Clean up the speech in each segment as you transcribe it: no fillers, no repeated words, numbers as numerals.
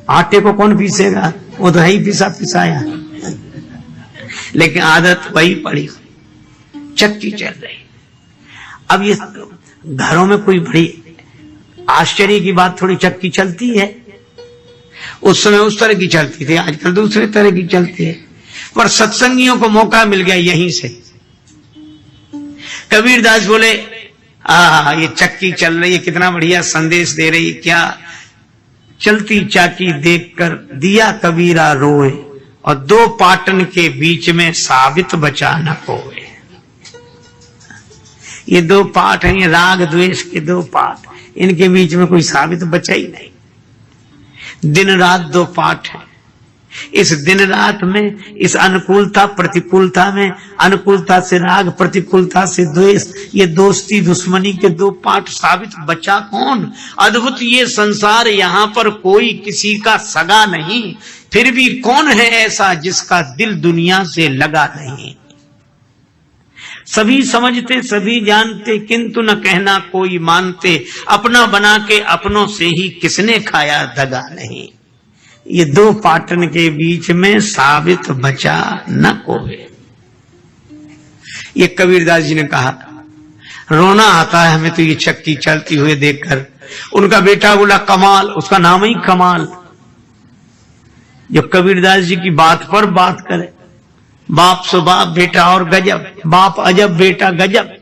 आटे को कौन पीसेगा, वो तो है ही पिसा पिसाया, लेकिन आदत वही पड़ी, चक्की चल रही। अब ये घरों में कोई बड़ी आश्चर्य की बात थोड़ी, चक्की चलती है, उस समय उस तरह की चलती थी, आजकल दूसरे तरह की चलती है। पर सत्संगियों को मौका मिल गया यहीं से। कबीरदास बोले ये चक्की चल रही है, कितना बढ़िया संदेश दे रही, क्या चलती चाकी देखकर दिया कबीरा रोए, और दो पाटन के बीच में साबित बचा न कोए। ये दो पाठ हैं, ये राग द्वेष के दो पाठ, इनके बीच में कोई साबित बचा ही नहीं। दिन रात दो पाठ हैं। इस दिन रात में, इस अनुकूलता प्रतिकूलता में, अनुकूलता से राग, प्रतिकूलता से द्वेष, ये दोस्ती दुश्मनी के दो पाठ, साबित बचा कौन? अद्भुत ये संसार, यहां पर कोई किसी का सगा नहीं, फिर भी कौन है ऐसा जिसका दिल दुनिया से लगा नहीं। सभी समझते सभी जानते, किंतु न कहना कोई मानते, अपना बना के अपनों से ही किसने खाया दगा नहीं। ये दो पाटन के बीच में साबित बचा न कोई। ये कबीरदास जी ने कहा, रोना आता है हमें तो ये चक्की चलती हुए देखकर। उनका बेटा बोला कमाल, उसका नाम ही कमाल। जब कबीरदास जी की बात पर बात करे, बाप सो बाप, बेटा और गजब, बाप अजब बेटा गजब,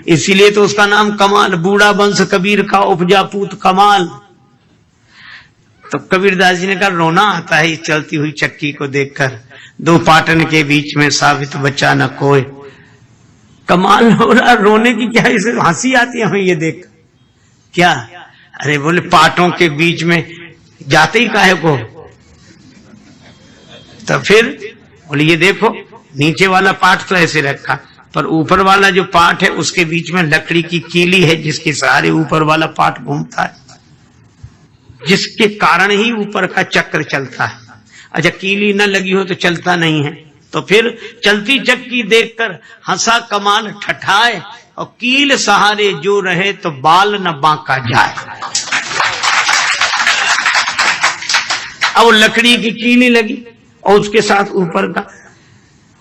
इसीलिए तो उसका नाम कमाल। बूढ़ा वंश कबीर का उपजा पूत कमाल। तो कबीरदास जी ने कहा रोना आता है इस चलती हुई चक्की को देखकर, दो पाटन के बीच में साबित बचा न कोई। कमाल हो रहा, रोने की क्या, इसे हंसी आती है हमें ये देख। क्या? अरे बोले पाटों के बीच में जाते ही काहे को, तो फिर बोले ये देखो नीचे वाला पाठ तो ऐसे रखा, पर ऊपर वाला जो पाठ है उसके बीच में लकड़ी की कीली है, जिसके सहारे ऊपर वाला पाठ घूमता है, जिसके कारण ही ऊपर का चक्र चलता है। अच्छा कीली न लगी हो तो चलता नहीं है। तो फिर चलती चक्की देखकर हंसा कमाल ठठाए, और कील सहारे जो रहे तो बाल न बांका जाए। अब लकड़ी की कीली लगी और उसके साथ ऊपर का,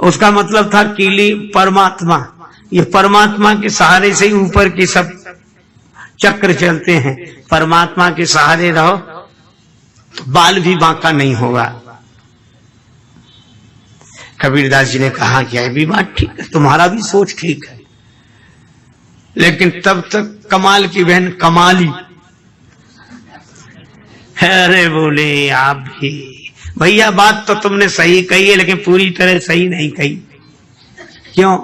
उसका मतलब था कीली परमात्मा। ये परमात्मा के सहारे से ही ऊपर की सब चक्र चलते हैं। परमात्मा के सहारे रहो तो बाल भी बांका नहीं होगा। कबीरदास जी ने कहा कि यह भी बात ठीक है, तुम्हारा भी सोच ठीक है, लेकिन तब तक कमाल की बहन कमाली, अरे बोले आप भी भैया बात तो तुमने सही कही है, लेकिन पूरी तरह सही नहीं कही। क्यों?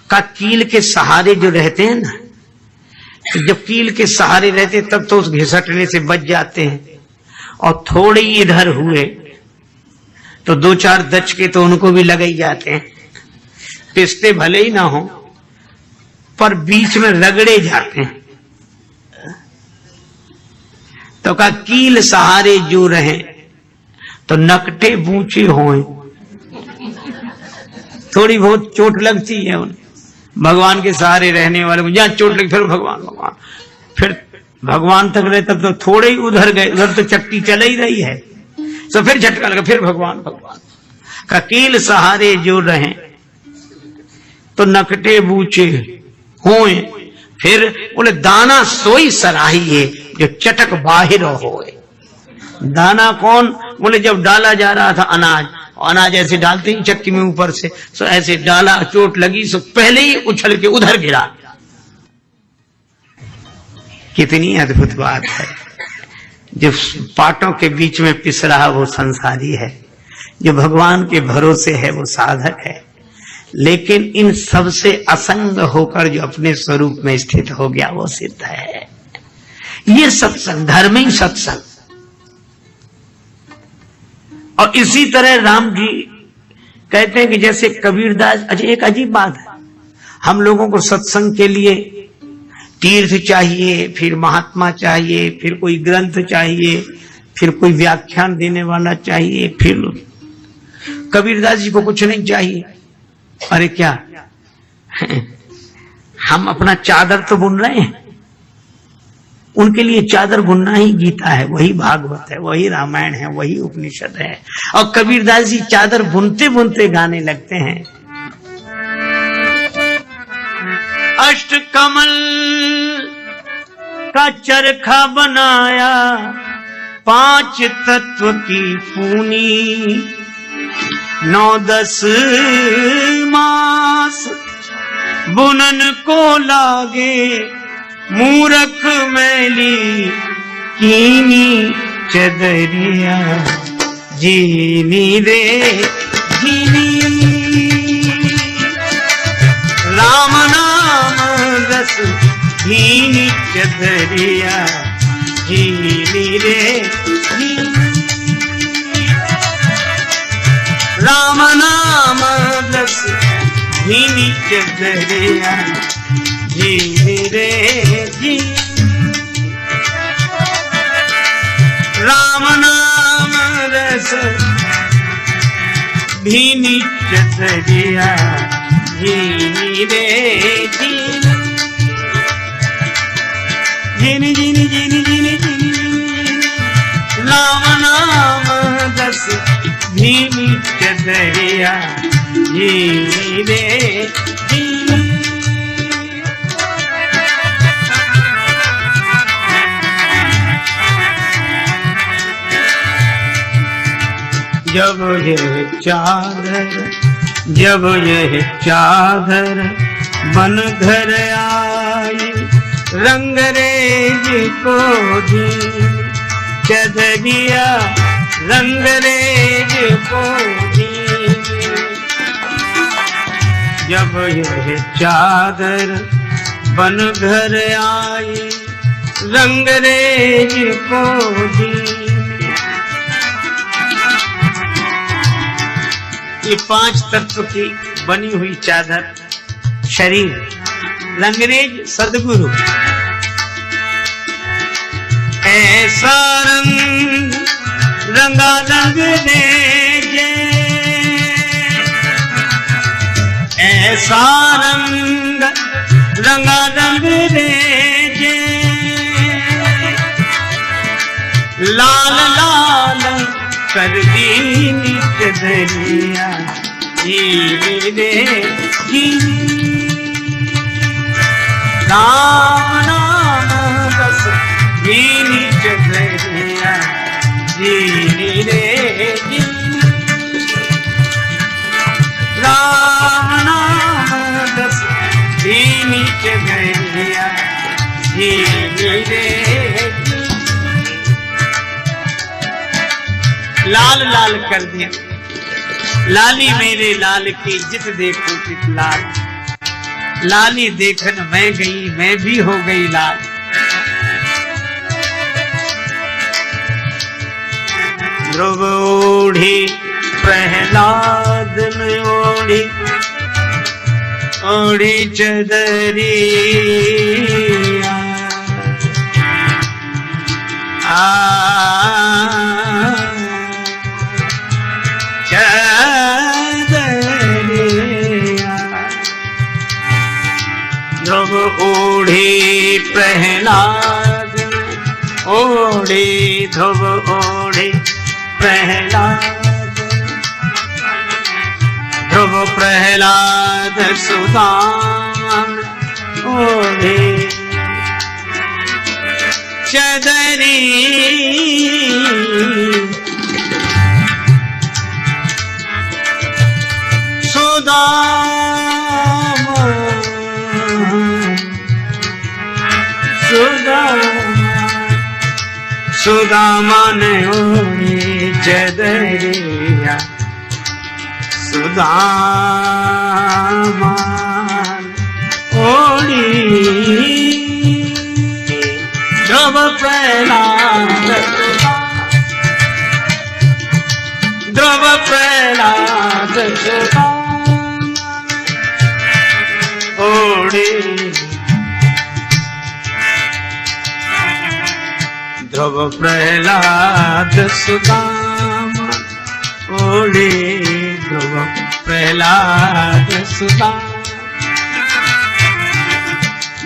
का कील के सहारे जो रहते हैं ना, जब कील के सहारे रहते तब तो उस घिसटने से बच जाते हैं, और थोड़े इधर हुए तो दो चार दचके तो उनको भी लगे ही जाते हैं। पिसते भले ही ना हो पर बीच में रगड़े जाते हैं। तो का कील सहारे जो रहे तो नकटे बूचे होए, थोड़ी बहुत चोट लगती है उन्हें। भगवान के सहारे रहने वाले जहां चोट लगी फिर भगवान भगवान, फिर भगवान तक रहे तब तो थोड़े ही उधर गए, उधर तो चक्की चल ही रही है, तो फिर झटका लगा, फिर भगवान भगवान। का कील सहारे जो रहे तो नकटे बूचे होए, फिर बोले दाना सोई सराहिए जो चटक बाहिर होए। दाना कौन? बोले जब डाला जा रहा था अनाज, अनाज ऐसे डालते ही चक्की में ऊपर से, तो ऐसे डाला, चोट लगी तो पहले ही उछल के उधर गिरा। कितनी अद्भुत बात है। जो पाटों के बीच में पिस रहा वो संसारी है, जो भगवान के भरोसे है वो साधक है, लेकिन इन सब से असंग होकर जो अपने स्वरूप में स्थित हो गया वो सिद्ध है। ये सत्संग, धर्म ही सत्संग। और इसी तरह राम जी कहते हैं कि जैसे कबीरदास, अच्छा एक अजीब बात है, हम लोगों को सत्संग के लिए तीर्थ चाहिए, फिर महात्मा चाहिए, फिर कोई ग्रंथ चाहिए, फिर कोई व्याख्यान देने वाला चाहिए, फिर कबीरदास जी को कुछ नहीं चाहिए। अरे क्या हम अपना चादर तो बुन रहे हैं, उनके लिए चादर बुनना ही गीता है, वही भागवत है, वही रामायण है, वही उपनिषद है। और कबीरदास जी चादर बुनते बुनते गाने लगते हैं, अष्ट कमल का चरखा बनाया, 5 तत्व की पूनी, 9-10 मास बुनन को लागे, मूरख मैली कीनी चदरिया, जीनी रे जीनी, राम नाम रस भीनी चदरिया, जीनी रे जीनी, राम नाम रस भीनी चदरिया, जीनी रे जी, राम नाम रस भीनी चदरिया, जीनी रे जी, जीनी जीनी जीनी जीनी जीनी, राम नाम रस भीनी चदरिया, जीनी रे जीनी। जब यह चादर बन घर आई, रंगरेज को दी चदरिया, रंगरेज को दी। जब यह चादर बन घर आई, रंगरेज को दी। ये 5 तत्व की बनी हुई चादर शरीर, रंगरेज सदगुरु, ऐसा रंग रंगा रंगरेज, ऐसा रंग रंगा रंगरेज, लाल लाल कर दीनी चदरिया, जीनी रे जीनी, राम नाम रस भीनी चदरिया, जीनी रे जीनी, राम नाम रस भीनी चदरिया, जीनी रे जीनी। लाल लाल कर दिया, लाली मेरे लाल की जित देखो तित लाल, लाली देखन मैं गई मैं भी हो गई लाल। ध्रुव ओढ़ी प्रहलाद ने ओढ़ी, ओढ़ी चदरिया, ध्रुव ओढ़ी प्रहलाद, ओढ़ी ध्रुव ओढ़ी प्रहलाद, ध्रुव प्रहलाद सुदान ओढ़ी चदरी, सुदामा ने ओढ़ी चदरिया, सुदामा ओढ़ी, ध्रुव प्रहलाद, ध्रुव प्रहलाद ओढ़ी, ध्रुव प्रहलाद सुदामा ओढ़ी, ध्रुव प्रहलाद सुदामा,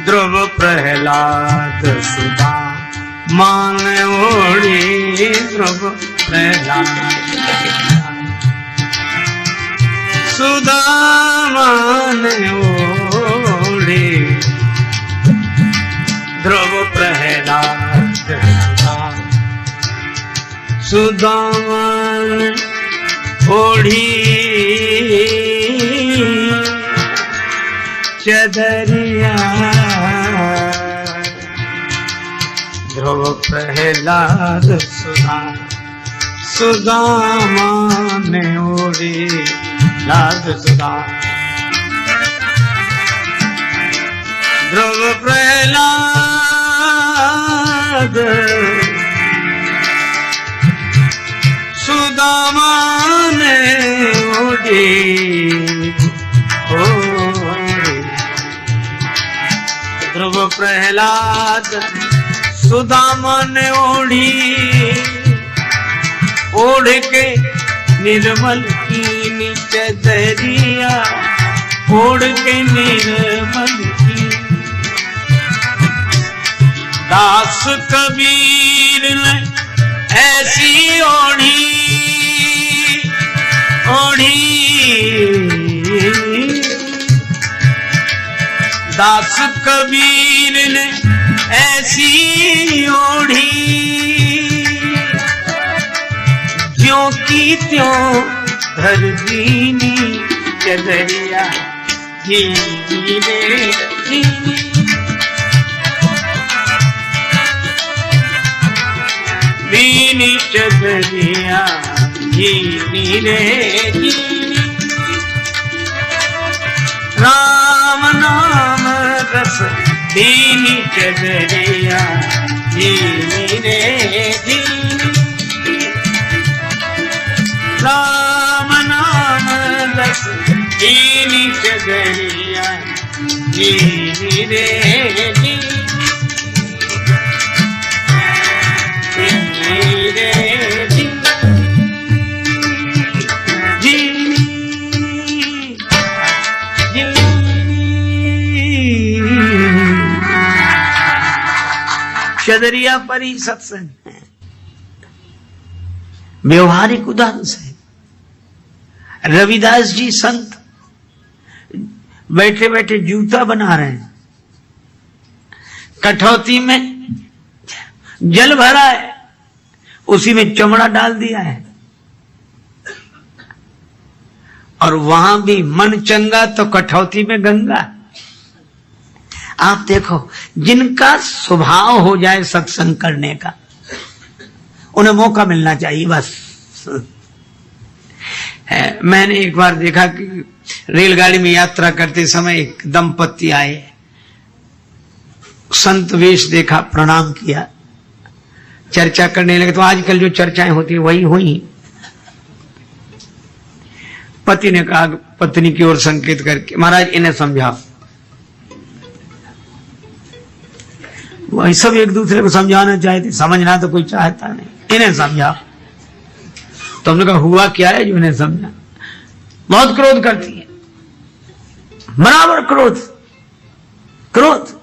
ध्रुव प्रहलाद सुदामा मान ओढ़ी ध्रुव प्रहलाद सुदामान ओढ़ी ध्रुव प्रहलाद सुदामान ओढ़ी चदरिया ध्रुव प्रहलाद सुदामान ओढ़ी लाद सुदा ध्रुव प्रहलाद सुदामान ओढ़ी ध्रुव प्रहलाद सुदामान ओढ़ी ओढ़ के निर्मल की चदरिया ओढ़ के निर्मल की दास कबीर ने ऐसी ओढ़ी ओढ़ी दास कबीर ने ऐसी ओढ़ी ज्यों की त्यों धर दीनी चदरिया दीनी रे दीनी दीनी चदरिया दीनी रे दीनी राम नाम रस दीनी चदरिया दीनी रे दीनी राम नाम रस दीनी चदरिया दीनी रे दीनी रे चदरिया पर ही सत्संग है। व्यवहारिक उदाहरण से रविदास जी संत बैठे बैठे जूता बना रहे हैं, कठौती में जल भरा है, उसी में चमड़ा डाल दिया है, और वहां भी मन चंगा तो कठौती में गंगा। आप देखो, जिनका स्वभाव हो जाए सत्संग करने का, उन्हें मौका मिलना चाहिए बस। मैंने एक बार देखा कि रेलगाड़ी में यात्रा करते समय एक दंपत्ति आए, संत वेश देखा, प्रणाम किया, चर्चा करने लगे। तो आजकल जो चर्चाएं होती है वही हुई। पति ने कहा पत्नी की ओर संकेत करके, महाराज इन्हें समझाओ। वही सब एक दूसरे को समझाना चाहते, समझना तो कोई चाहता नहीं, इन्हें समझाओ। तो हमने कहा हुआ क्या है जो इन्हें समझा? बहुत क्रोध करती है, बराबर क्रोध क्रोध।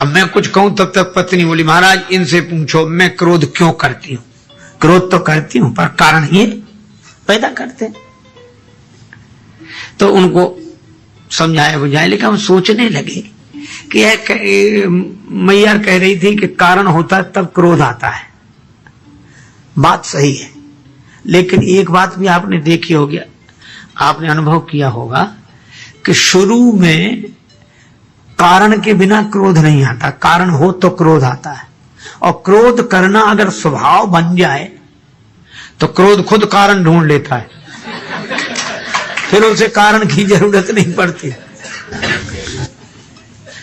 अब मैं कुछ कहूं तब तक पत्नी बोली, महाराज इनसे पूछो मैं क्रोध क्यों करती हूं। क्रोध तो करती हूं पर कारण ये पैदा करते। तो उनको समझाया बुझाया, लेकिन हम सोचने लगे कि मैया कह रही थी कि कारण होता है तब क्रोध आता है। बात सही है, लेकिन एक बात भी आपने देखी होगी, आपने अनुभव किया होगा कि शुरू में कारण के बिना क्रोध नहीं आता, कारण हो तो क्रोध आता है। और क्रोध करना अगर स्वभाव बन जाए तो क्रोध खुद कारण ढूंढ लेता है, फिर उसे कारण की जरूरत नहीं पड़ती।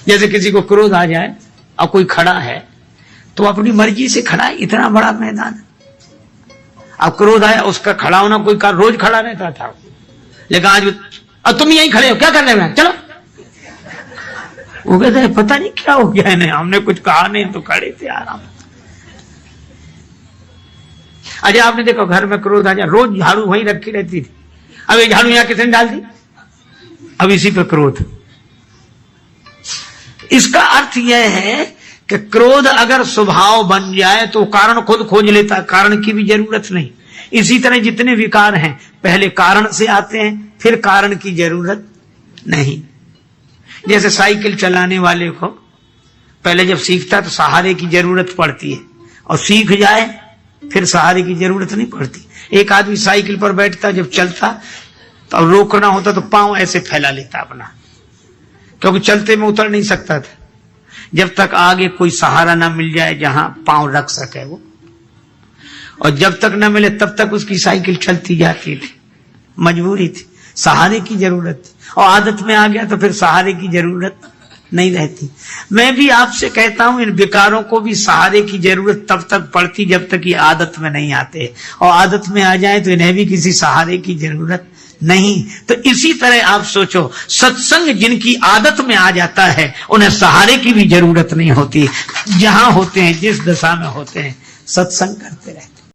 जैसे किसी को क्रोध आ जाए और कोई खड़ा है तो अपनी मर्जी से खड़ा है, इतना बड़ा मैदान। अब क्रोध आया, उसका खड़ा होना कोई कारण, रोज खड़ा रहता था, लेकिन आज अब तुम यहीं खड़े हो, क्या कर रहे हो, चलो। वो कहते हैं पता नहीं क्या हो गया इन्हें, हमने कुछ कहा नहीं तो खड़े थे आराम। अजय आपने देखो घर में क्रोध आ जाए, रोज झाड़ू वहीं रखी रहती थी, अब ये झाड़ू यहां किसने डाल दी, अब इसी पर क्रोध। इसका अर्थ यह है कि क्रोध अगर स्वभाव बन जाए तो कारण खुद खोज लेता, कारण की भी जरूरत नहीं। इसी तरह जितने विकार हैं पहले कारण से आते हैं, फिर कारण की जरूरत नहीं। जैसे साइकिल चलाने वाले को पहले जब सीखता तो सहारे की जरूरत पड़ती है, और सीख जाए फिर सहारे की जरूरत नहीं पड़ती। एक आदमी साइकिल पर बैठता, जब चलता तो अब रोकना होता तो पांव ऐसे फैला लेता अपना, क्योंकि चलते में उतर नहीं सकता था, जब तक आगे कोई सहारा ना मिल जाए जहां पांव रख सके वो। और जब तक न मिले तब तक उसकी साइकिल चलती जाती थी, मजबूरी थी, सहारे की जरूरत थी। और आदत में आ गया तो फिर सहारे की जरूरत नहीं रहती। मैं भी आपसे कहता हूं, इन विकारों को भी सहारे की जरूरत तब तक पड़ती जब तक ये आदत में नहीं आते, और आदत में आ जाए तो इन्हें भी किसी सहारे की जरूरत नहीं। तो इसी तरह आप सोचो, सत्संग जिनकी आदत में आ जाता है उन्हें सहारे की भी जरूरत नहीं होती। जहां होते हैं, जिस दशा में होते हैं, सत्संग करते रहते हैं।